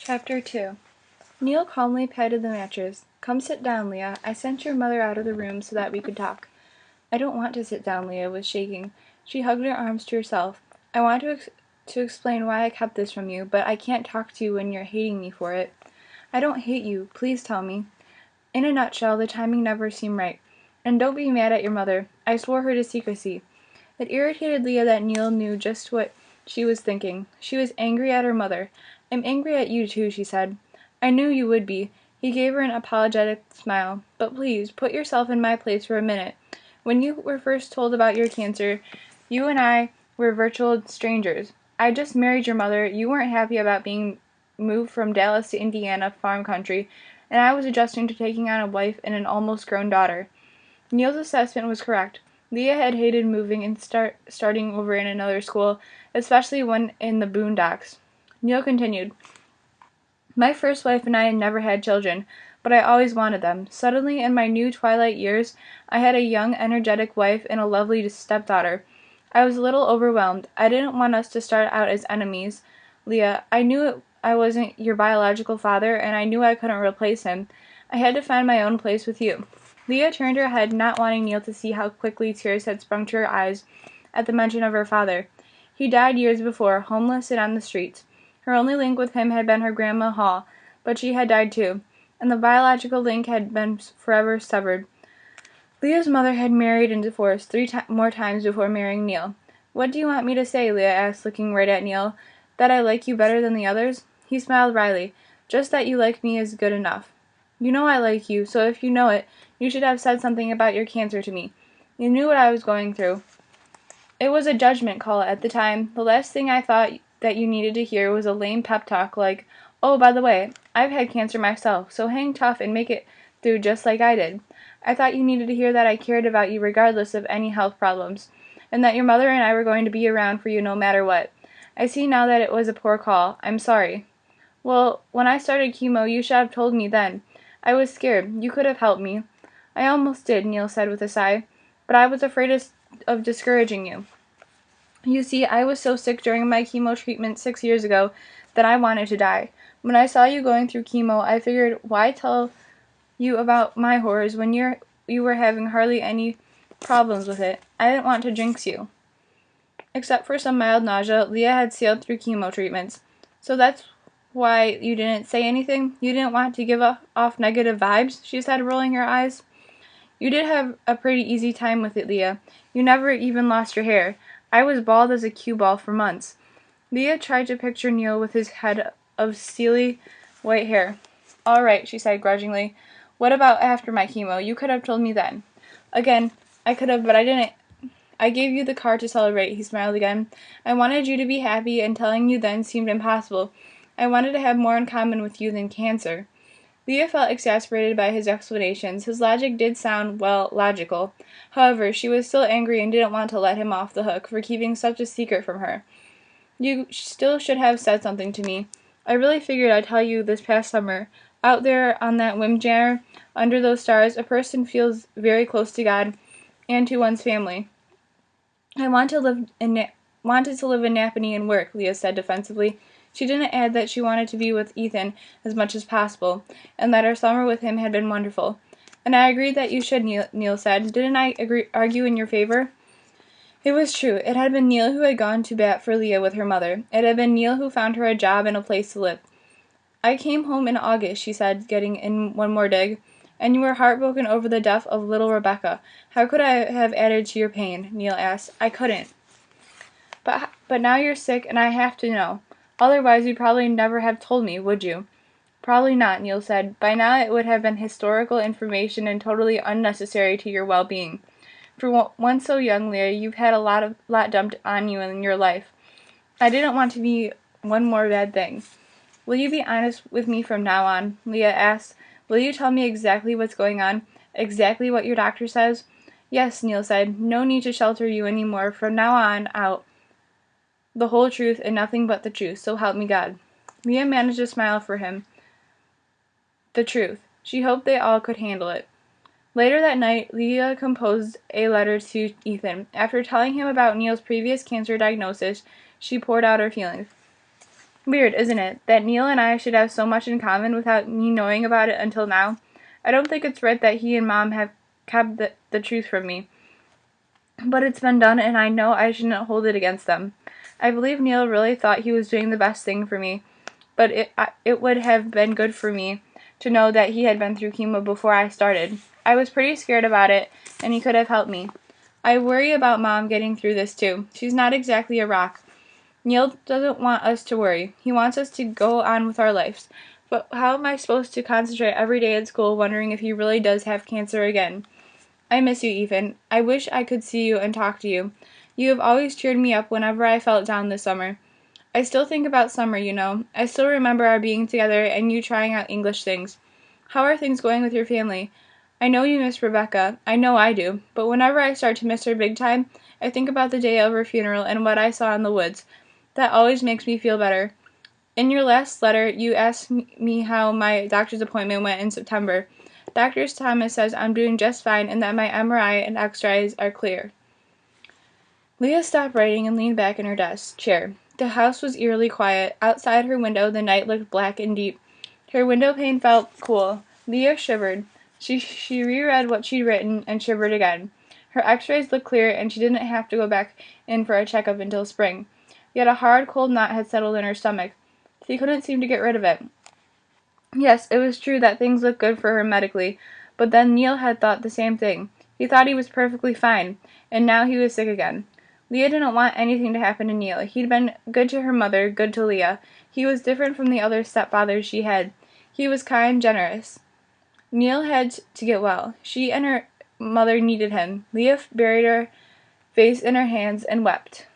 Chapter 2. Neil calmly patted the mattress. "Come sit down, Leah. I sent your mother out of the room so that we could talk." "I don't want to sit down," Leah was shaking. She hugged her arms to herself. "I want to explain why I kept this from you, but I can't talk to you when you're hating me for it." "I don't hate you. Please tell me." "In a nutshell, the timing never seemed right. And don't be mad at your mother. I swore her to secrecy." It irritated Leah that Neil knew just what she was thinking. She was angry at her mother. "I'm angry at you too," she said. "I knew you would be." He gave her an apologetic smile. "But please, put yourself in my place for a minute. When you were first told about your cancer, you and I were virtual strangers. I just married your mother, you weren't happy about being moved from Dallas to Indiana farm country, and I was adjusting to taking on a wife and an almost grown daughter." Neil's assessment was correct. Leah had hated moving and starting over in another school, especially when in the boondocks. Neil continued, "My first wife and I had never had children, but I always wanted them. Suddenly, in my new twilight years, I had a young, energetic wife and a lovely stepdaughter. I was a little overwhelmed. I didn't want us to start out as enemies, Leah. I knew I wasn't your biological father, and I knew I couldn't replace him. I had to find my own place with you." Leah turned her head, not wanting Neil to see how quickly tears had sprung to her eyes at the mention of her father. He died years before, homeless and on the streets. Her only link with him had been her Grandma Hall, but she had died too, and the biological link had been forever severed. Leah's mother had married and divorced three more times before marrying Neil. "What do you want me to say?" Leah asked, looking right at Neil. "That I like you better than the others?" He smiled wryly. "Just that you like me is good enough. You know I like you, so if you know it, you should have said something about your cancer to me. You knew what I was going through." "It was a judgment call at the time. The last thing I thought that you needed to hear was a lame pep talk like, 'Oh, by the way, I've had cancer myself, so hang tough and make it through just like I did.' I thought you needed to hear that I cared about you regardless of any health problems, and that your mother and I were going to be around for you no matter what. I see now that it was a poor call. I'm sorry." "Well, when I started chemo, you should have told me then. I was scared. You could have helped me." "I almost did," Neil said with a sigh, "but I was afraid of discouraging you. You see, I was so sick during my chemo treatment 6 years ago that I wanted to die. When I saw you going through chemo, I figured, why tell you about my horrors when you were having hardly any problems with it? I didn't want to jinx you." Except for some mild nausea, Leah had sailed through chemo treatments. "So that's why you didn't say anything? You didn't want to give off negative vibes?" she said, rolling her eyes. "You did have a pretty easy time with it, Leah. You never even lost your hair. I was bald as a cue ball for months." Leah tried to picture Neil with his head of steely white hair. "All right," she said grudgingly. "What about after my chemo? You could have told me then." "Again, I could have, but I didn't. I gave you the car to celebrate," he smiled again. "I wanted you to be happy, and telling you then seemed impossible. I wanted to have more in common with you than cancer." Leah felt exasperated by his explanations. His logic did sound, well, logical. However, she was still angry and didn't want to let him off the hook for keeping such a secret from her. "You still should have said something to me. I really figured I'd tell you this past summer. Out there on that Windjammer, under those stars, a person feels very close to God and to one's family." "I wanted to live in Napanee and work," Leah said defensively. She didn't add that she wanted to be with Ethan as much as possible, and that her summer with him had been wonderful. "And I agreed that you should," Neil said. "Didn't I argue in your favor?" It was true. It had been Neil who had gone to bat for Leah with her mother. It had been Neil who found her a job and a place to live. "I came home in August," she said, getting in one more dig. "And you were heartbroken over the death of little Rebecca. How could I have added to your pain?" Neil asked. "I couldn't." But now you're sick, and I have to know. Otherwise you'd probably never have told me, would you?" "Probably not," Neil said. "By now it would have been historical information and totally unnecessary to your well-being. For one so young, Leah, you've had a lot dumped on you in your life. I didn't want to be one more bad thing." "Will you be honest with me from now on?" Leah asked. "Will you tell me exactly what's going on? Exactly what your doctor says?" "Yes," Neil said. "No need to shelter you any more. From now on out, the whole truth and nothing but the truth, so help me God." Leah managed to smile for him. The truth. She hoped they all could handle it. Later that night, Leah composed a letter to Ethan. After telling him about Neil's previous cancer diagnosis, she poured out her feelings. Weird, isn't it, that Neil and I should have so much in common without me knowing about it until now? I don't think it's right that he and Mom have kept the truth from me. But it's been done, and I know I shouldn't hold it against them. I believe Neil really thought he was doing the best thing for me, but it would have been good for me to know that he had been through chemo before I started. I was pretty scared about it, and he could have helped me. I worry about Mom getting through this too. She's not exactly a rock. Neil doesn't want us to worry. He wants us to go on with our lives. But how am I supposed to concentrate every day at school wondering if he really does have cancer again? I miss you, Ethan. I wish I could see you and talk to you. You have always cheered me up whenever I felt down this summer. I still think about summer, you know. I still remember our being together and you trying out English things. How are things going with your family? I know you miss Rebecca. I know I do. But whenever I start to miss her big time, I think about the day of her funeral and what I saw in the woods. That always makes me feel better. In your last letter, you asked me how my doctor's appointment went in September. Dr. Thomas says I'm doing just fine and that my MRI and X-rays are clear. Leah stopped writing and leaned back in her desk chair. The house was eerily quiet. Outside her window, the night looked black and deep. Her window pane felt cool. Leah shivered. She reread what she'd written and shivered again. Her X-rays looked clear, and she didn't have to go back in for a checkup until spring. Yet a hard, cold knot had settled in her stomach. She couldn't seem to get rid of it. Yes, it was true that things looked good for her medically, but then Neil had thought the same thing. He thought he was perfectly fine, and now he was sick again. Leah didn't want anything to happen to Neil. He'd been good to her mother, good to Leah. He was different from the other stepfathers she had. He was kind, generous. Neil had to get well. She and her mother needed him. Leah buried her face in her hands and wept.